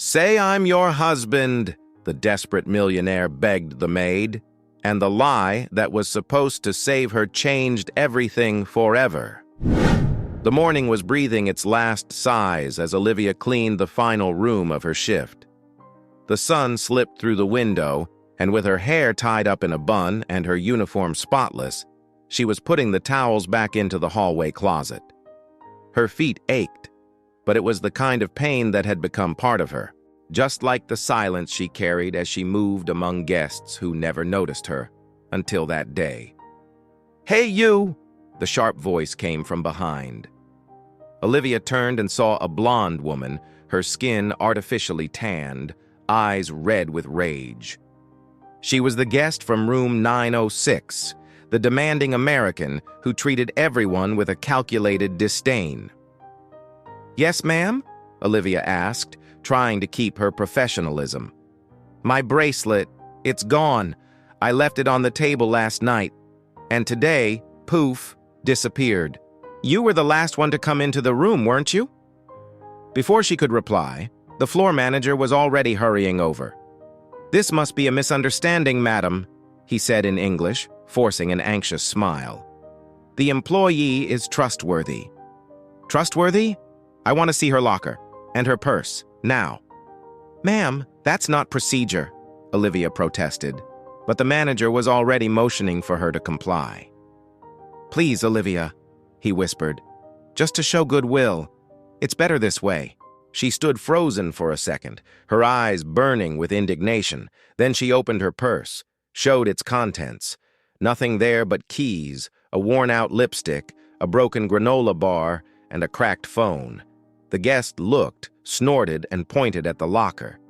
"Say I'm your husband," the desperate millionaire begged the maid, and the lie that was supposed to save her changed everything forever. The morning was breathing its last sighs as Olivia cleaned the final room of her shift. The sun slipped through the window, and with her hair tied up in a bun and her uniform spotless, she was putting the towels back into the hallway closet. Her feet ached, but it was the kind of pain that had become part of her, just like the silence she carried as she moved among guests who never noticed her until that day. "Hey, you!" The sharp voice came from behind. Olivia turned and saw a blonde woman, her skin artificially tanned, eyes red with rage. She was the guest from room 906, the demanding American who treated everyone with a calculated disdain. "Yes, ma'am?" Olivia asked, trying to keep her professionalism. "My bracelet, it's gone. I left it on the table last night, and today, poof, disappeared. You were the last one to come into the room, weren't you?" Before she could reply, the floor manager was already hurrying over. "This must be a misunderstanding, madam," he said in English, forcing an anxious smile. "The employee is trustworthy." "Trustworthy? I want to see her locker and her purse, now." "Ma'am, that's not procedure," Olivia protested, but the manager was already motioning for her to comply. "Please, Olivia," he whispered, "just to show goodwill. It's better this way." She stood frozen for a second, her eyes burning with indignation. Then she opened her purse, showed its contents. Nothing there but keys, a worn-out lipstick, a broken granola bar, and a cracked phone. The guest looked, snorted, and pointed at the locker.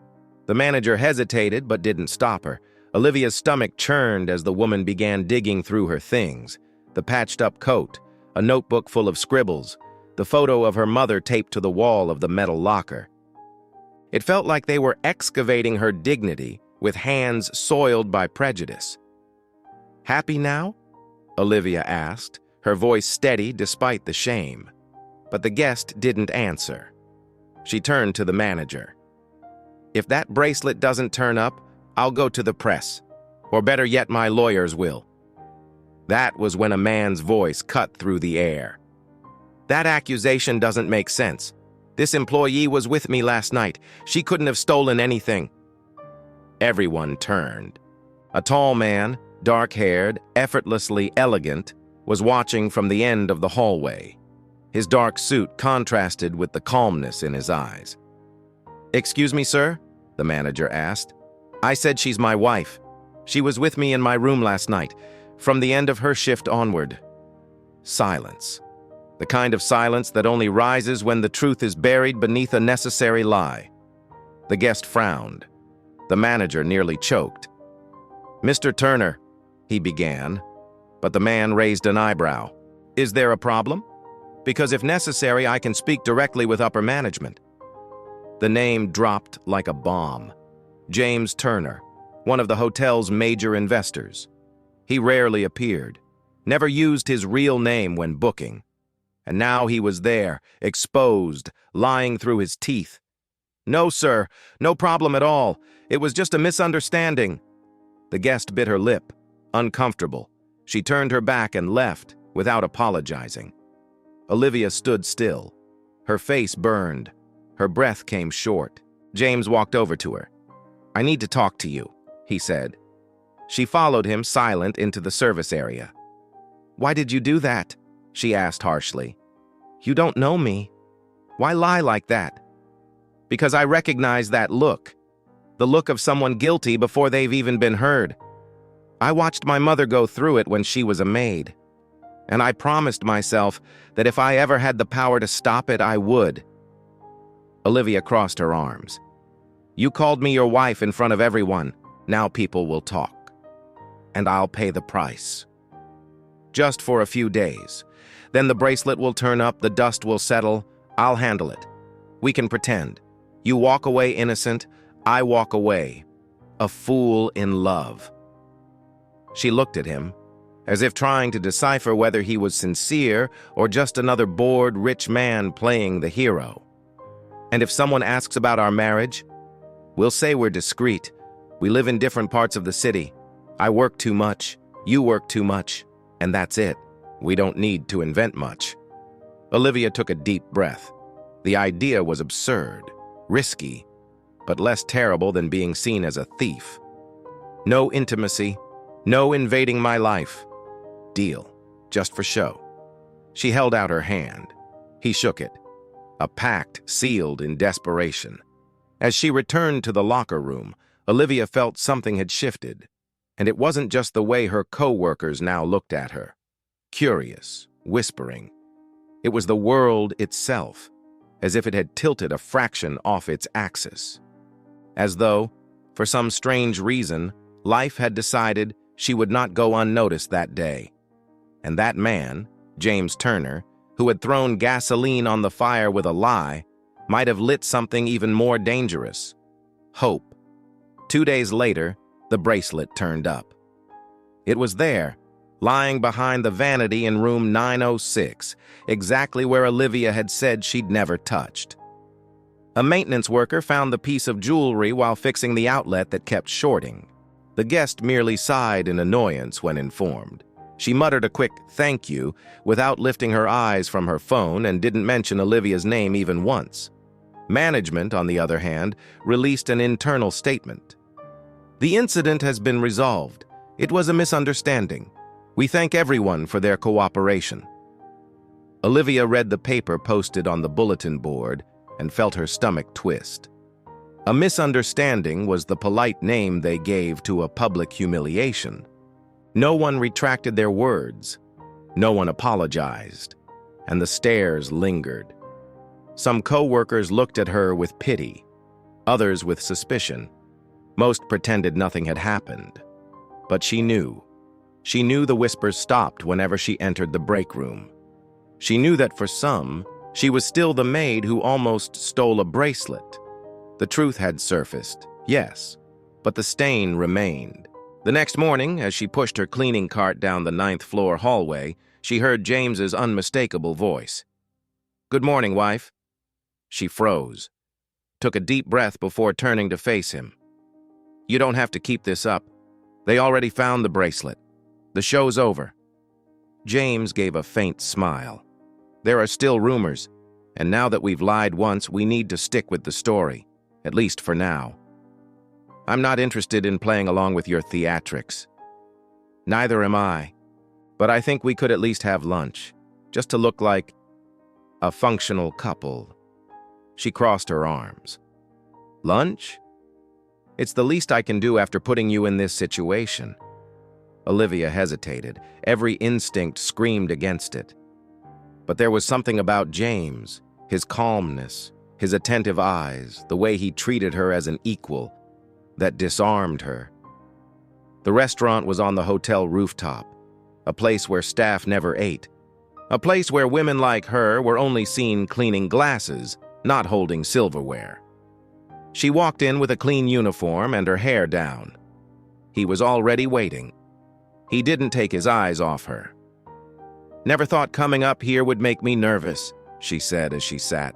The manager hesitated but didn't stop her. Olivia's stomach churned as the woman began digging through her things. The patched-up coat, a notebook full of scribbles, the photo of her mother taped to the wall of the metal locker. It felt like they were excavating her dignity with hands soiled by prejudice. "Happy now?" Olivia asked, her voice steady despite the shame. But the guest didn't answer. She turned to the manager. "If that bracelet doesn't turn up, I'll go to the press. Or better yet, my lawyers will." That was when a man's voice cut through the air. "That accusation doesn't make sense. This employee was with me last night. She couldn't have stolen anything." Everyone turned. A tall man, dark-haired, effortlessly elegant, was watching from the end of the hallway. His dark suit contrasted with the calmness in his eyes. "Excuse me, sir?" the manager asked. "I said she's my wife. She was with me in my room last night, from the end of her shift onward." Silence. The kind of silence that only rises when the truth is buried beneath a necessary lie. The guest frowned. The manager nearly choked. "Mr. Turner," he began, but the man raised an eyebrow. "Is there a problem? Because if necessary, I can speak directly with upper management." The name dropped like a bomb. James Turner, one of the hotel's major investors. He rarely appeared, never used his real name when booking. And now he was there, exposed, lying through his teeth. "No, sir, no problem at all. It was just a misunderstanding." The guest bit her lip, uncomfortable. She turned her back and left, without apologizing. Olivia stood still. Her face burned. Her breath came short. James walked over to her. "I need to talk to you," he said. She followed him, silent, into the service area. "Why did you do that?" she asked harshly. "You don't know me. Why lie like that?" "Because I recognize that look. The look of someone guilty before they've even been heard. I watched my mother go through it when she was a maid. And I promised myself that if I ever had the power to stop it, I would." Olivia crossed her arms. "You called me your wife in front of everyone. Now people will talk. And I'll pay the price. Just for a few days. Then the bracelet will turn up, the dust will settle. I'll handle it. We can pretend. You walk away innocent, I walk away. A fool in love." She looked at him, as if trying to decipher whether he was sincere or just another bored, rich man playing the hero. "And if someone asks about our marriage, We'll say we're discreet. We live in different parts of the city. I work too much, you work too much, and that's it. We don't need to invent much." Olivia took a deep breath. The idea was absurd, risky, but less terrible than being seen as a thief. No intimacy, no invading my life. Deal, just for show. She held out her hand. He shook it. A pact sealed in desperation. As she returned to the locker room, Olivia felt something had shifted, and it wasn't just the way her co-workers now looked at her. Curious, whispering. It was the world itself, as if it had tilted a fraction off its axis. As though, for some strange reason, life had decided she would not go unnoticed that day. And that man, James Turner, who had thrown gasoline on the fire with a lie, might have lit something even more dangerous. Hope. 2 days later, the bracelet turned up. It was there, lying behind the vanity in room 906, exactly where Olivia had said she'd never touched. A maintenance worker found the piece of jewelry while fixing the outlet that kept shorting. The guest merely sighed in annoyance when informed. She muttered a quick "thank you" without lifting her eyes from her phone and didn't mention Olivia's name even once. Management, on the other hand, released an internal statement. "The incident has been resolved. It was a misunderstanding. We thank everyone for their cooperation." Olivia read the paper posted on the bulletin board and felt her stomach twist. A misunderstanding was the polite name they gave to a public humiliation. No one retracted their words. No one apologized. And the stares lingered. Some co-workers looked at her with pity. Others with suspicion. Most pretended nothing had happened. But she knew. She knew the whispers stopped whenever she entered the break room. She knew that for some, she was still the maid who almost stole a bracelet. The truth had surfaced, yes, but the stain remained. The next morning, as she pushed her cleaning cart down the 9th floor hallway, she heard James's unmistakable voice. "Good morning, wife." She froze, took a deep breath before turning to face him. "You don't have to keep this up. They already found the bracelet. The show's over." James gave a faint smile. "There are still rumors, and now that we've lied once, we need to stick with the story, at least for now. I'm not interested in playing along with your theatrics. Neither am I, but I think we could at least have lunch, just to look like a functional couple." She crossed her arms. "Lunch? It's the least I can do after putting you in this situation." Olivia hesitated. Every instinct screamed against it. But there was something about James, his calmness, his attentive eyes, the way he treated her as an equal, that disarmed her. The restaurant was on the hotel rooftop, a place where staff never ate, a place where women like her were only seen cleaning glasses, not holding silverware. She walked in with a clean uniform and her hair down. He was already waiting. He didn't take his eyes off her. "Never thought coming up here would make me nervous," she said as she sat.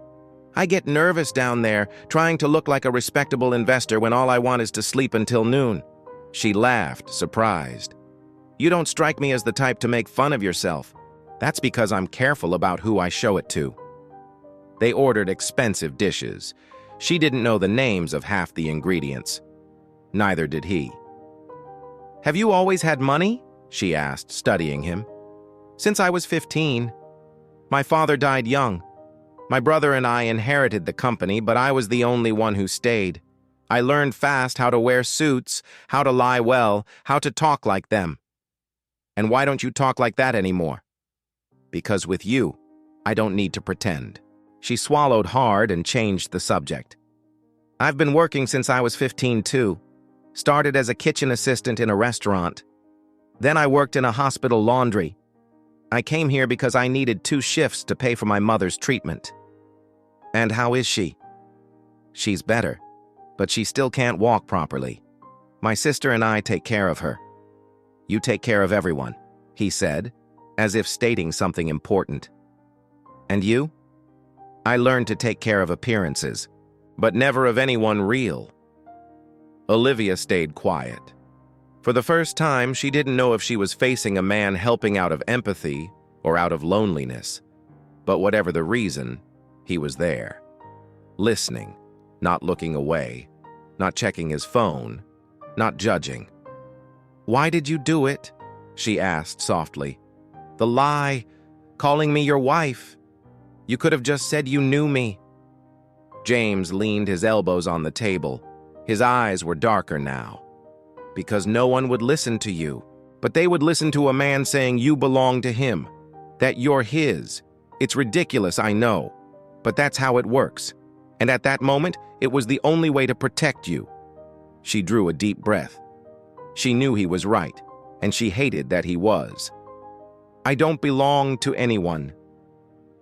"I get nervous down there, trying to look like a respectable investor when all I want is to sleep until noon." She laughed, surprised. "You don't strike me as the type to make fun of yourself. That's because I'm careful about who I show it to." They ordered expensive dishes. She didn't know the names of half the ingredients. Neither did he. "Have you always had money?" she asked, studying him. "Since I was 15. My father died young. My brother and I inherited the company, but I was the only one who stayed. I learned fast how to wear suits, how to lie well, how to talk like them." "And why don't you talk like that anymore?" "Because with you, I don't need to pretend." She swallowed hard and changed the subject. "I've been working since I was 15 too. Started as a kitchen assistant in a restaurant. Then I worked in a hospital laundry. I came here because I needed 2 shifts to pay for my mother's treatment." "And how is she?" "She's better, but she still can't walk properly. My sister and I take care of her." "You take care of everyone," he said, as if stating something important. "And you?" "I learned to take care of appearances, but never of anyone real." Olivia stayed quiet. For the first time, she didn't know if she was facing a man helping out of empathy or out of loneliness. But whatever the reason, he was there. Listening, not looking away, not checking his phone, not judging. "Why did you do it?" she asked softly. "The lie, calling me your wife. You could have just said you knew me." James leaned his elbows on the table. His eyes were darker now. "Because no one would listen to you, but they would listen to a man saying you belong to him, that you're his. It's ridiculous, I know, but that's how it works. And at that moment, it was the only way to protect you." She drew a deep breath. She knew he was right, and she hated that he was. "I don't belong to anyone."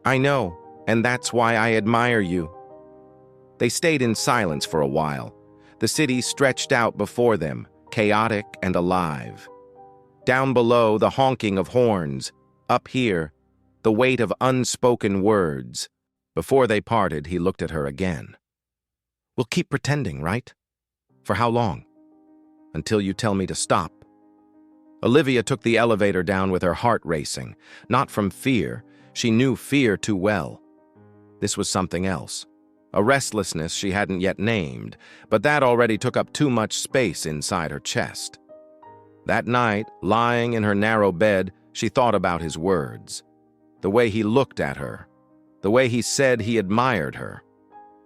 "I know, and that's why I admire you." They stayed in silence for a while. The city stretched out before them, chaotic and alive. Down below, the honking of horns. Up here, the weight of unspoken words. Before they parted, he looked at her again. "We'll keep pretending, right? For how long? Until you tell me to stop." Olivia took the elevator down with her heart racing. Not from fear. She knew fear too well. This was something else. A restlessness she hadn't yet named, but that already took up too much space inside her chest. That night, lying in her narrow bed, she thought about his words. The way he looked at her. The way he said he admired her.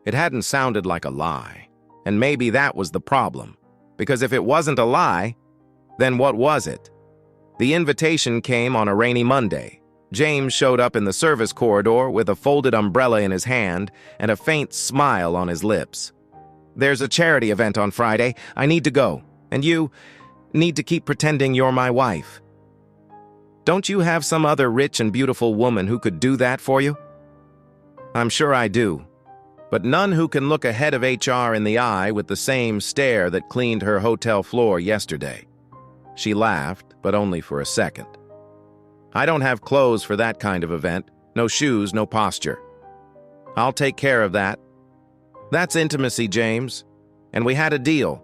It hadn't sounded like a lie. And maybe that was the problem. Because if it wasn't a lie, then what was it? The invitation came on a rainy Monday. James showed up in the service corridor with a folded umbrella in his hand and a faint smile on his lips. "There's a charity event on Friday. I need to go. And you need to keep pretending you're my wife. Don't you have some other rich and beautiful woman who could do that for you?" "I'm sure I do. But none who can look a head of HR in the eye with the same stare that cleaned her hotel floor yesterday." She laughed, but only for a second. "I don't have clothes for that kind of event. No shoes, no posture. I'll take care of that. That's intimacy, James. And we had a deal.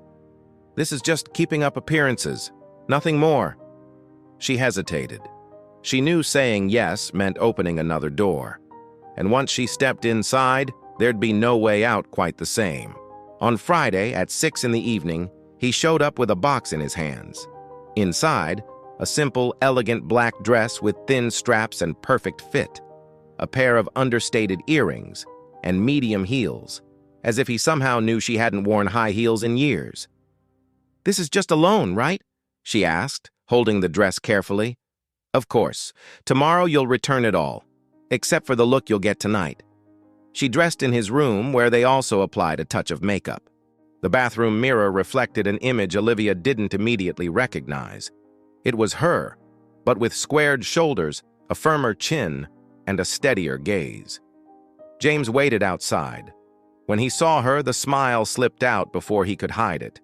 This is just keeping up appearances. Nothing more." She hesitated. She knew saying yes meant opening another door. And once she stepped inside, there'd be no way out quite the same. On Friday at 6 in the evening, he showed up with a box in his hands. Inside, a simple, elegant black dress with thin straps and perfect fit. A pair of understated earrings and medium heels, as if he somehow knew she hadn't worn high heels in years. "This is just a loan, right?" she asked, holding the dress carefully. "Of course. Tomorrow you'll return it all, except for the look you'll get tonight." She dressed in his room, where they also applied a touch of makeup. The bathroom mirror reflected an image Olivia didn't immediately recognize. It was her, but with squared shoulders, a firmer chin, and a steadier gaze. James waited outside. When he saw her, the smile slipped out before he could hide it.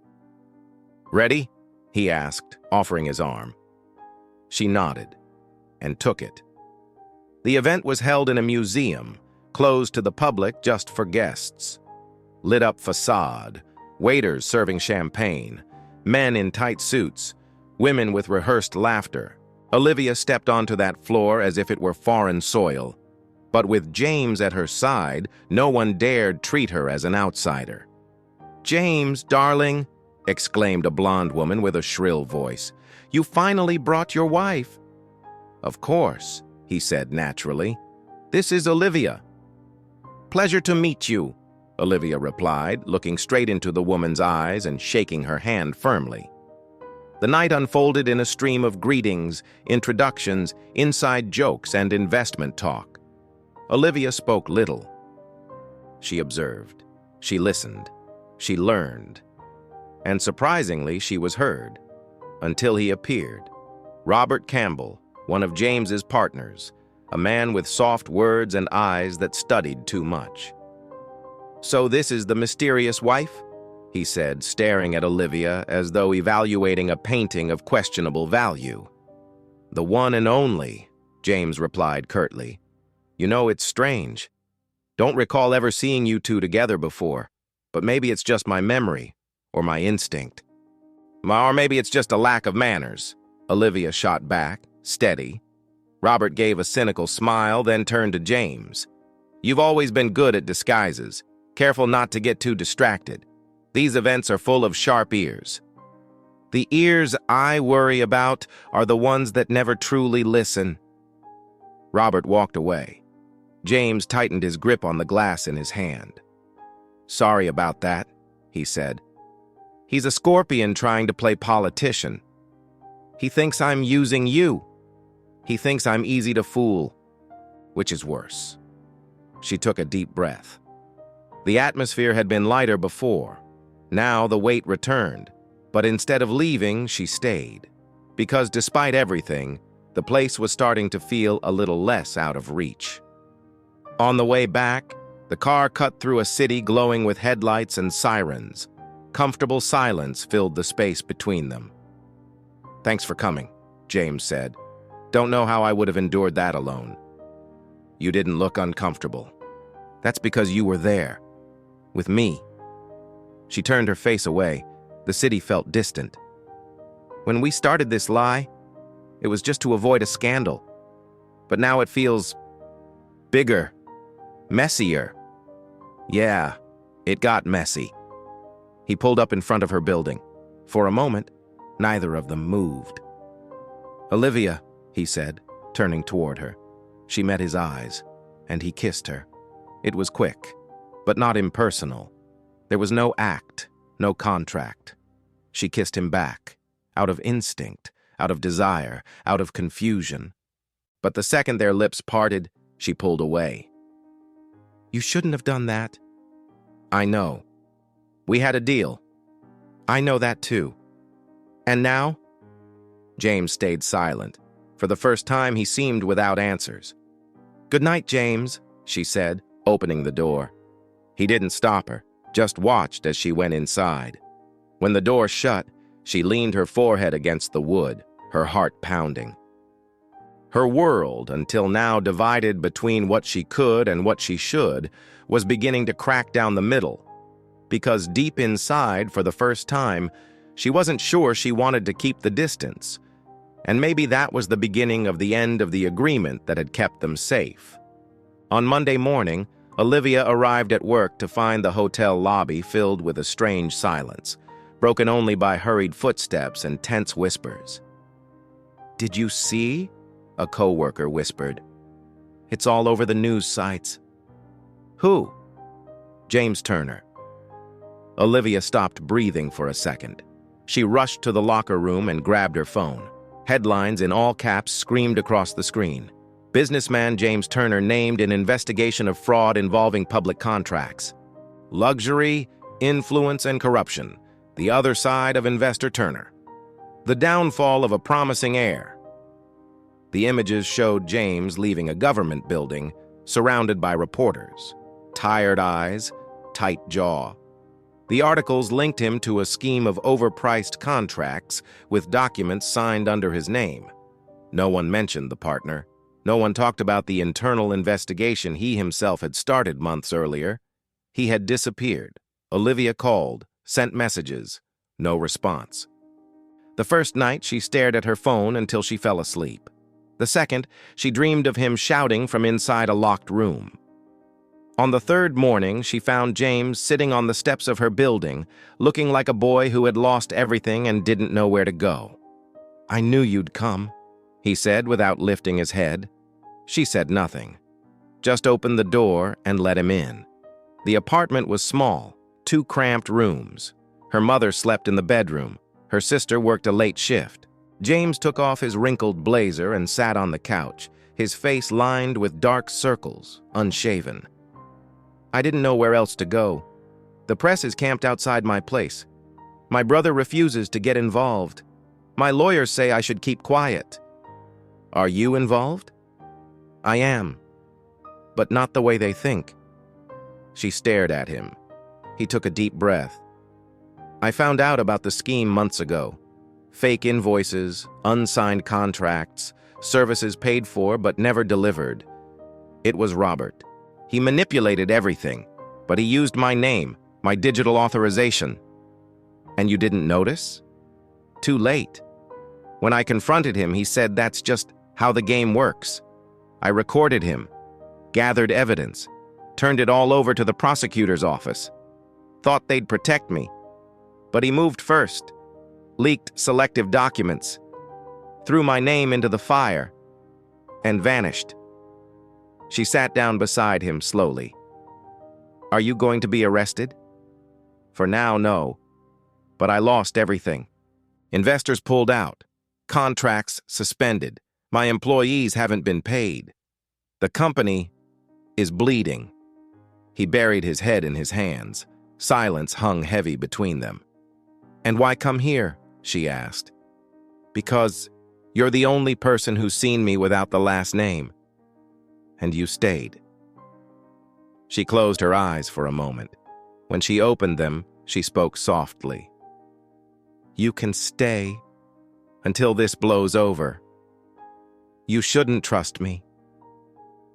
"Ready?" he asked, offering his arm. She nodded and took it. The event was held in a museum, closed to the public just for guests. Lit-up facade, waiters serving champagne, men in tight suits, women with rehearsed laughter. Olivia stepped onto that floor as if it were foreign soil. But with James at her side, no one dared treat her as an outsider. "James, darling," exclaimed a blonde woman with a shrill voice, "you finally brought your wife." "Of course," he said naturally. "This is Olivia." "Pleasure to meet you," Olivia replied, looking straight into the woman's eyes and shaking her hand firmly. The night unfolded in a stream of greetings, introductions, inside jokes, and investment talk. Olivia spoke little. She observed. She listened. She learned. And surprisingly, she was heard. Until he appeared. Robert Campbell, one of James's partners, a man with soft words and eyes that studied too much. "So this is the mysterious wife?" he said, staring at Olivia as though evaluating a painting of questionable value. "The one and only," James replied curtly. "You know, it's strange. Don't recall ever seeing you two together before, but maybe it's just my memory, or my instinct. Or maybe it's just a lack of manners, Olivia shot back, steady. Robert gave a cynical smile, then turned to James. You've always been good at disguises. Careful not to get too distracted. These events are full of sharp ears. The ears I worry about are the ones that never truly listen. Robert walked away. James tightened his grip on the glass in his hand. Sorry about that, he said. He's a scorpion trying to play politician. He thinks I'm using you. He thinks I'm easy to fool, which is worse. She took a deep breath. The atmosphere had been lighter before. Now the weight returned, but instead of leaving, she stayed. Because despite everything, the place was starting to feel a little less out of reach. On the way back, the car cut through a city glowing with headlights and sirens. Comfortable silence filled the space between them. Thanks for coming, James said. Don't know how I would have endured that alone. You didn't look uncomfortable. That's because you were there, with me. She turned her face away. The city felt distant. When we started this lie, it was just to avoid a scandal. But now it feels bigger, messier. Yeah, it got messy. He pulled up in front of her building. For a moment, neither of them moved. Olivia, he said, turning toward her. She met his eyes, and he kissed her. It was quick, but not impersonal. There was no act, no contract. She kissed him back, out of instinct, out of desire, out of confusion. But the second their lips parted, she pulled away. You shouldn't have done that. I know. We had a deal. I know that too. And now? James stayed silent. For the first time, he seemed without answers. Good night, James, she said, opening the door. He didn't stop her, just watched as she went inside. When the door shut, she leaned her forehead against the wood, her heart pounding. Her world, until now divided between what she could and what she should, was beginning to crack down the middle. Because deep inside, for the first time, she wasn't sure she wanted to keep the distance. And maybe that was the beginning of the end of the agreement that had kept them safe. On Monday morning, Olivia arrived at work to find the hotel lobby filled with a strange silence, broken only by hurried footsteps and tense whispers. Did you see? A coworker whispered. It's all over the news sites. Who? James Turner. Olivia stopped breathing for a second. She rushed to the locker room and grabbed her phone. Headlines in all caps screamed across the screen. Businessman James Turner named in investigation of fraud involving public contracts. Luxury, influence, and corruption. The other side of investor Turner. The downfall of a promising heir. The images showed James leaving a government building, surrounded by reporters. Tired eyes, tight jaw. The articles linked him to a scheme of overpriced contracts with documents signed under his name. No one mentioned the partner. No one talked about the internal investigation he himself had started months earlier. He had disappeared. Olivia called, sent messages. No response. The first night, she stared at her phone until she fell asleep. The second, she dreamed of him shouting from inside a locked room. On the third morning, she found James sitting on the steps of her building, looking like a boy who had lost everything and didn't know where to go. I knew you'd come, he said without lifting his head. She said nothing, just opened the door and let him in. The apartment was small, 2 cramped rooms. Her mother slept in the bedroom. Her sister worked a late shift. James took off his wrinkled blazer and sat on the couch, his face lined with dark circles, unshaven. I didn't know where else to go. The press is camped outside my place. My brother refuses to get involved. My lawyers say I should keep quiet. Are you involved? I am, but not the way they think. She stared at him. He took a deep breath. I found out about the scheme months ago. Fake invoices, unsigned contracts, services paid for but never delivered. It was Robert. He manipulated everything, but he used my name, my digital authorization. And you didn't notice? Too late. When I confronted him, he said that's just how the game works. I recorded him, gathered evidence, turned it all over to the prosecutor's office. Thought they'd protect me. But he moved first, leaked selective documents, threw my name into the fire, and vanished. She sat down beside him slowly. Are you going to be arrested? For now, no. But I lost everything. Investors pulled out. Contracts suspended. My employees haven't been paid. The company is bleeding. He buried his head in his hands. Silence hung heavy between them. And why come here? She asked. Because you're the only person who's seen me without the last name. And you stayed. She closed her eyes for a moment. When she opened them, she spoke softly. You can stay until this blows over. You shouldn't trust me,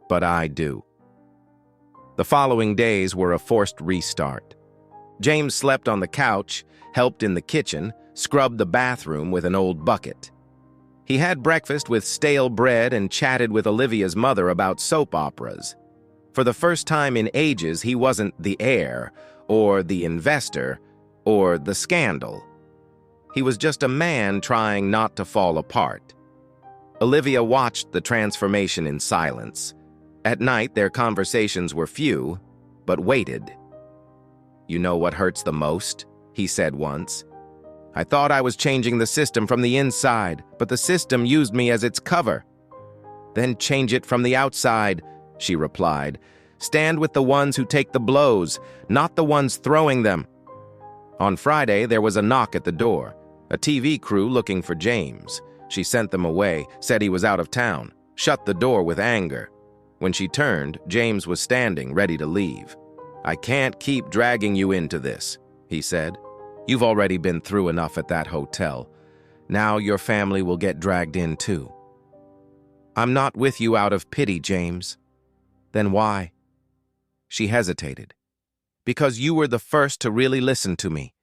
but I do. The following days were a forced restart. James slept on the couch, helped in the kitchen, scrubbed the bathroom with an old bucket. He had breakfast with stale bread and chatted with Olivia's mother about soap operas. For the first time in ages, he wasn't the heir, or the investor, or the scandal. He was just a man trying not to fall apart. Olivia watched the transformation in silence. At night, their conversations were few, but weighted. You know what hurts the most? He said once. I thought I was changing the system from the inside, but the system used me as its cover. Then change it from the outside, she replied. Stand with the ones who take the blows, not the ones throwing them. On Friday, there was a knock at the door. A TV crew looking for James. She sent them away, said he was out of town, shut the door with anger. When she turned, James was standing, ready to leave. I can't keep dragging you into this, he said. You've already been through enough at that hotel. Now your family will get dragged in too. I'm not with you out of pity, James. Then why? She hesitated. Because you were the first to really listen to me.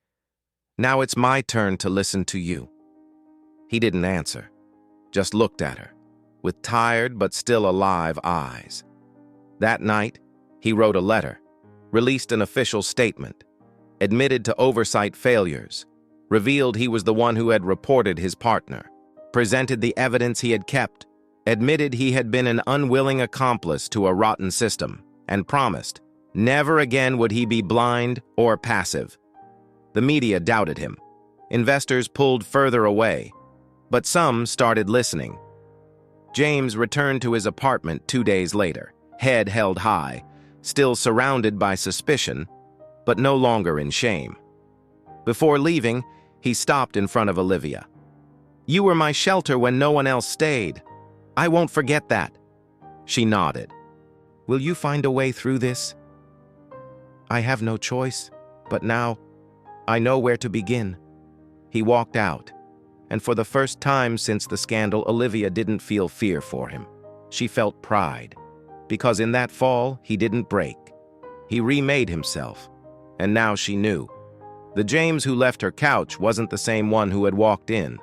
Now it's my turn to listen to you. He didn't answer, just looked at her, with tired but still alive eyes. That night, he wrote a letter, released an official statement, admitted to oversight failures, revealed he was the one who had reported his partner, presented the evidence he had kept, admitted he had been an unwilling accomplice to a rotten system, and promised never again would he be blind or passive. The media doubted him. Investors pulled further away, but some started listening. James returned to his apartment 2 days later, head held high, still surrounded by suspicion, but no longer in shame. Before leaving, he stopped in front of Olivia. You were my shelter when no one else stayed. I won't forget that. She nodded. Will you find a way through this? I have no choice, but now I know where to begin. He walked out, and for the first time since the scandal, Olivia didn't feel fear for him. She felt pride, because in that fall, he didn't break. He remade himself, and now she knew. The James who left her couch wasn't the same one who had walked in.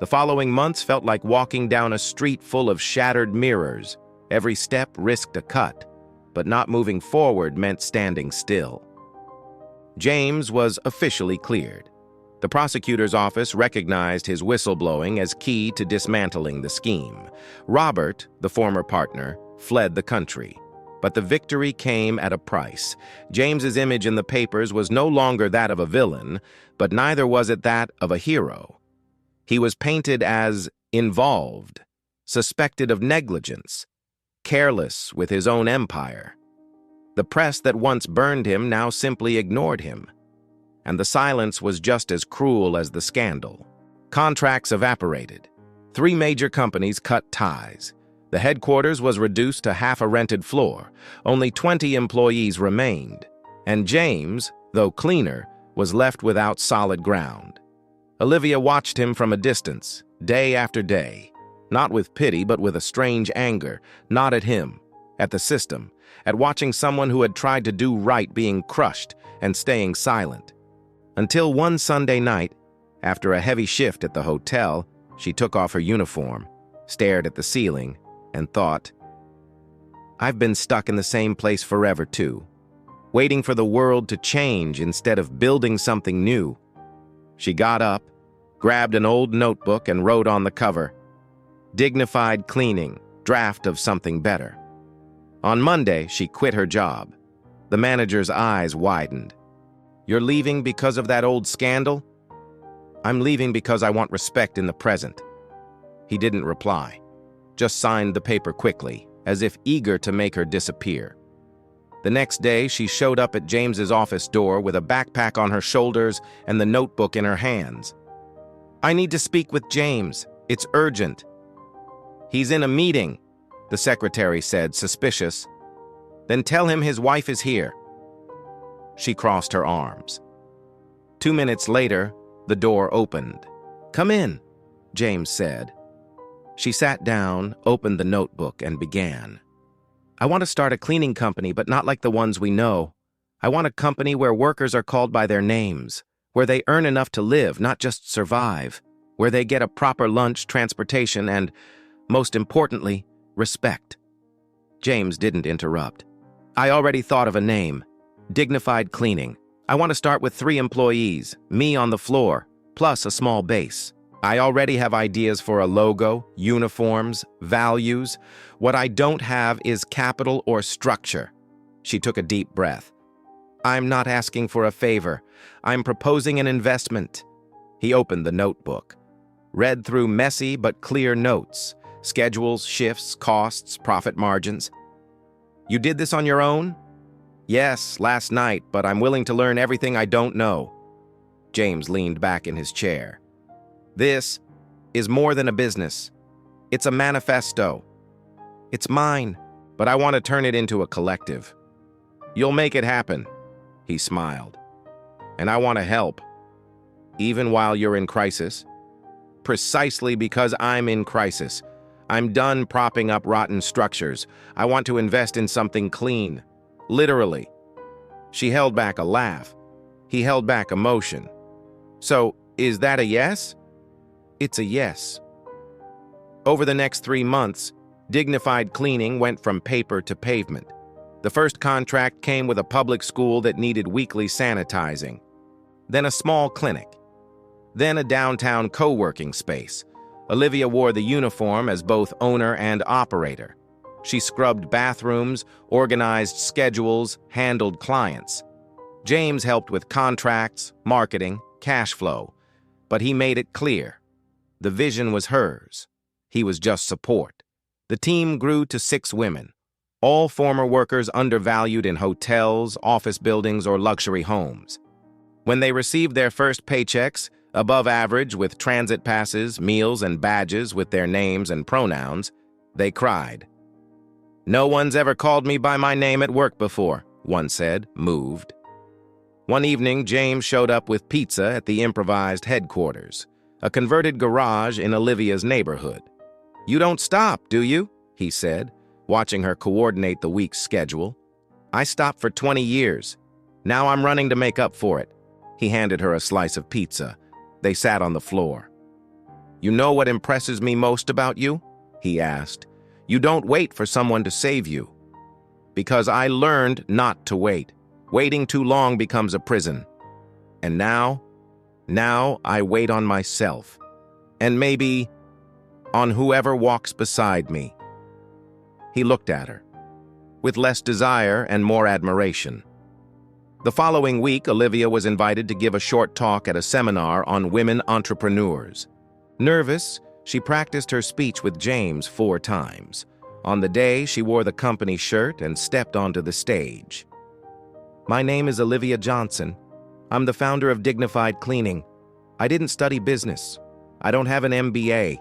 The following months felt like walking down a street full of shattered mirrors. Every step risked a cut, but not moving forward meant standing still. James was officially cleared. The prosecutor's office recognized his whistleblowing as key to dismantling the scheme. Robert, the former partner, fled the country. But the victory came at a price. James's image in the papers was no longer that of a villain, but neither was it that of a hero. He was painted as involved, suspected of negligence, careless with his own empire. The press that once burned him now simply ignored him. And the silence was just as cruel as the scandal. Contracts evaporated. 3 major companies cut ties. The headquarters was reduced to half a rented floor. Only 20 employees remained. And James, though cleaner, was left without solid ground. Olivia watched him from a distance, day after day. Not with pity, but with a strange anger. Not at him, at the system, at watching someone who had tried to do right being crushed and staying silent. Until one Sunday night, after a heavy shift at the hotel, she took off her uniform, stared at the ceiling, and thought, "I've been stuck in the same place forever too, waiting for the world to change instead of building something new." She got up, grabbed an old notebook and wrote on the cover, "Dignified cleaning, draft of something better." On Monday, she quit her job. The manager's eyes widened. "You're leaving because of that old scandal?" "I'm leaving because I want respect in the present." He didn't reply, just signed the paper quickly, as if eager to make her disappear. The next day, she showed up at James's office door with a backpack on her shoulders and the notebook in her hands. "I need to speak with James. It's urgent." "He's in a meeting," the secretary said, suspicious. "Then tell him his wife is here." She crossed her arms. 2 minutes later, the door opened. "Come in," James said. She sat down, opened the notebook, and began. "I want to start a cleaning company, but not like the ones we know. I want a company where workers are called by their names, where they earn enough to live, not just survive, where they get a proper lunch, transportation, and, most importantly, respect." James didn't interrupt. "I already thought of a name. Dignified Cleaning. I want to start with 3 employees, me on the floor, plus a small base. I already have ideas for a logo, uniforms, values. What I don't have is capital or structure." She took a deep breath. "I'm not asking for a favor. I'm proposing an investment." He opened the notebook, read through messy but clear notes, schedules, shifts, costs, profit margins. "You did this on your own?" "Yes, last night, but I'm willing to learn everything I don't know." James leaned back in his chair. "This is more than a business. It's a manifesto. It's mine, but I want to turn it into a collective." "You'll make it happen," he smiled. "And I want to help, even while you're in crisis." "Precisely because I'm in crisis. I'm done propping up rotten structures. I want to invest in something clean. Literally." She held back a laugh. He held back emotion. "So, is that a yes?" "It's a yes." Over the next 3 months, Dignified Cleaning went from paper to pavement. The first contract came with a public school that needed weekly sanitizing. Then a small clinic. Then a downtown co-working space. Olivia wore the uniform as both owner and operator. She scrubbed bathrooms, organized schedules, handled clients. James helped with contracts, marketing, cash flow. But he made it clear. The vision was hers. He was just support. The team grew to 6 women, all former workers undervalued in hotels, office buildings, or luxury homes. When they received their first paychecks, above average with transit passes, meals, and badges with their names and pronouns, they cried. "No one's ever called me by my name at work before," one said, moved. One evening, James showed up with pizza at the improvised headquarters, a converted garage in Olivia's neighborhood. "You don't stop, do you?" he said, watching her coordinate the week's schedule. "I stopped for 20 years. Now I'm running to make up for it." He handed her a slice of pizza. They sat on the floor. "You know what impresses me most about you?" he asked. "You don't wait for someone to save you." "Because I learned not to wait. Waiting too long becomes a prison. And now I wait on myself. And maybe on whoever walks beside me." He looked at her, with less desire and more admiration. The following week, Olivia was invited to give a short talk at a seminar on women entrepreneurs. Nervous, she practiced her speech with James 4 times. On the day, she wore the company shirt and stepped onto the stage. "My name is Olivia Johnson. I'm the founder of Dignified Cleaning. I didn't study business. I don't have an MBA.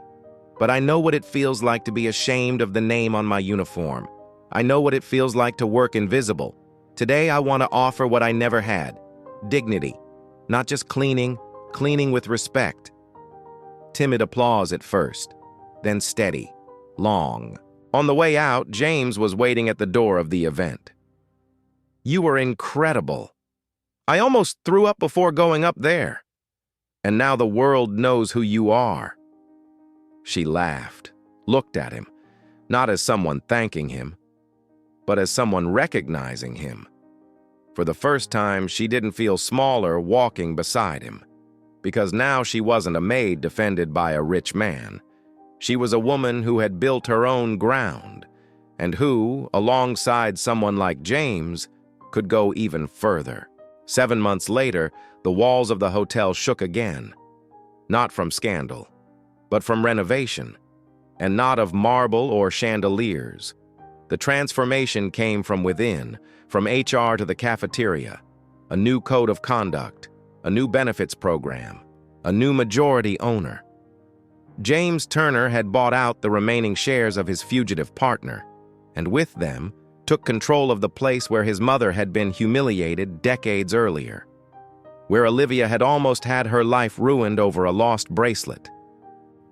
But I know what it feels like to be ashamed of the name on my uniform. I know what it feels like to work invisible. Today, I want to offer what I never had. Dignity. Not just cleaning with respect." Timid applause at first, then steady, long. On the way out, James was waiting at the door of the event. "You were incredible." I almost threw up before going up there. And now the world knows who you are." She laughed, looked at him, not as someone thanking him, but as someone recognizing him. For the first time, she didn't feel smaller walking beside him, because now she wasn't a maid defended by a rich man. She was a woman who had built her own ground, and who, alongside someone like James, could go even further. 7 months later, the walls of the hotel shook again, not from scandal, but from renovation, and not of marble or chandeliers. The transformation came from within, from HR to the cafeteria, a new code of conduct, a new benefits program, a new majority owner. James Turner had bought out the remaining shares of his fugitive partner, and with them, took control of the place where his mother had been humiliated decades earlier, where Olivia had almost had her life ruined over a lost bracelet.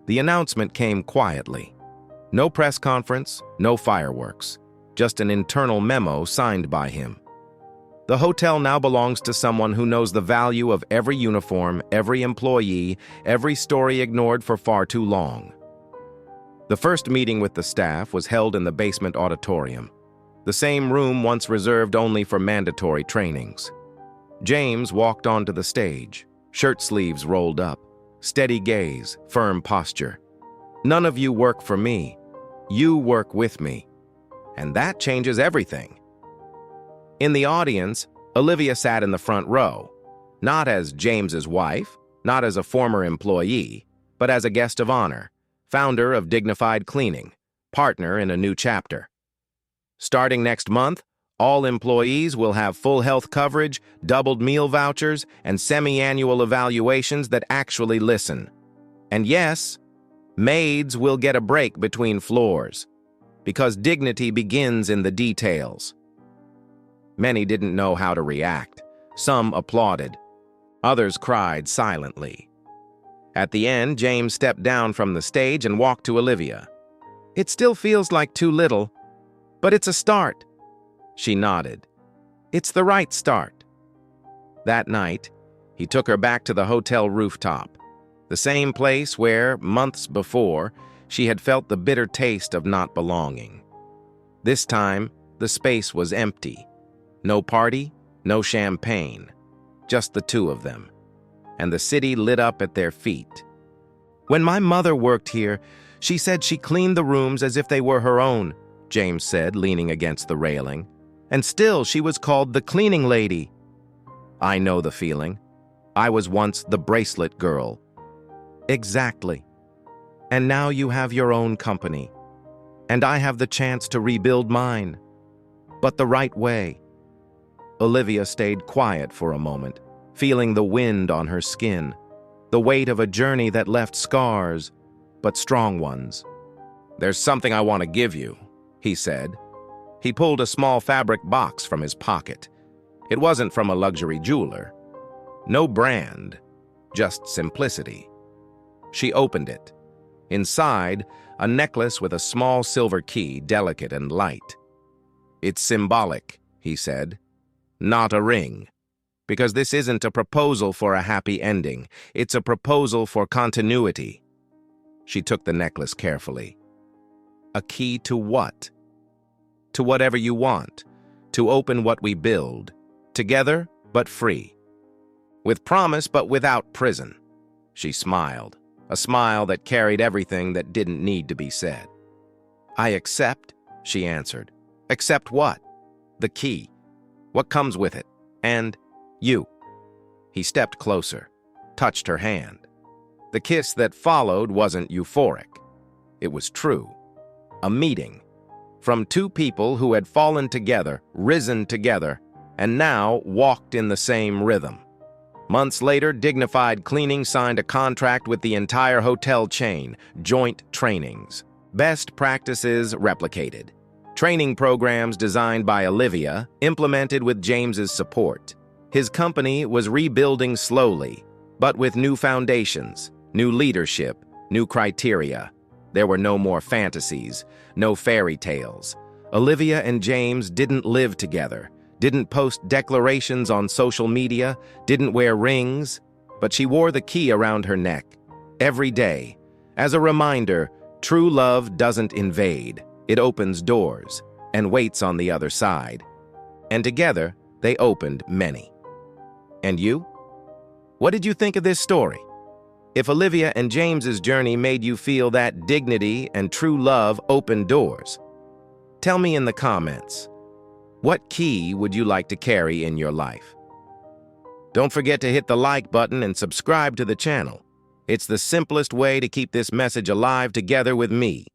The announcement came quietly. No press conference, no fireworks, just an internal memo signed by him. The hotel now belongs to someone who knows the value of every uniform, every employee, every story ignored for far too long. The first meeting with the staff was held in the basement auditorium, the same room once reserved only for mandatory trainings. James walked onto the stage, shirt sleeves rolled up, steady gaze, firm posture. "None of you work for me. You work with me. And that changes everything." In the audience, Olivia sat in the front row, not as James's wife, not as a former employee, but as a guest of honor, founder of Dignified Cleaning, partner in a new chapter. Starting next month, all employees will have full health coverage, doubled meal vouchers, and semi-annual evaluations that actually listen. And yes, maids will get a break between floors, because dignity begins in the details. Many didn't know how to react. Some applauded. Others cried silently. At the end, James stepped down from the stage and walked to Olivia. "It still feels like too little, but it's a start." She nodded. "It's the right start." That night, he took her back to the hotel rooftop, the same place where, months before, she had felt the bitter taste of not belonging. This time, the space was empty. No party, no champagne, just the two of them, and the city lit up at their feet. "When my mother worked here, she said she cleaned the rooms as if they were her own," James said, leaning against the railing. "And still she was called the cleaning lady." "I know the feeling. I was once the bracelet girl." "Exactly. And now you have your own company, and I have the chance to rebuild mine, but the right way." Olivia stayed quiet for a moment, feeling the wind on her skin, the weight of a journey that left scars, but strong ones. "There's something I want to give you," he said. He pulled a small fabric box from his pocket. It wasn't from a luxury jeweler. No brand, just simplicity. She opened it. Inside, a necklace with a small silver key, delicate and light. "It's symbolic," he said. "Not a ring. Because this isn't a proposal for a happy ending. It's a proposal for continuity." She took the necklace carefully. "A key to what?" "To whatever you want. To open what we build. Together, but free. With promise, but without prison." She smiled, a smile that carried everything that didn't need to be said. "I accept," she answered. "Accept what?" "The key. What comes with it. And you." He stepped closer, touched her hand. The kiss that followed wasn't euphoric. It was true. A meeting. From two people who had fallen together, risen together, and now walked in the same rhythm. Months later, Dignified Cleaning signed a contract with the entire hotel chain, joint trainings. Best practices replicated. Training programs designed by Olivia, implemented with James's support. His company was rebuilding slowly, but with new foundations, new leadership, new criteria. There were no more fantasies, no fairy tales. Olivia and James didn't live together, didn't post declarations on social media, didn't wear rings, but she wore the key around her neck every day. As a reminder, true love doesn't invade, it opens doors and waits on the other side. And together, they opened many. And you? What did you think of this story? If Olivia and James's journey made you feel that dignity and true love open doors, tell me in the comments. What key would you like to carry in your life? Don't forget to hit the like button and subscribe to the channel. It's the simplest way to keep this message alive together with me.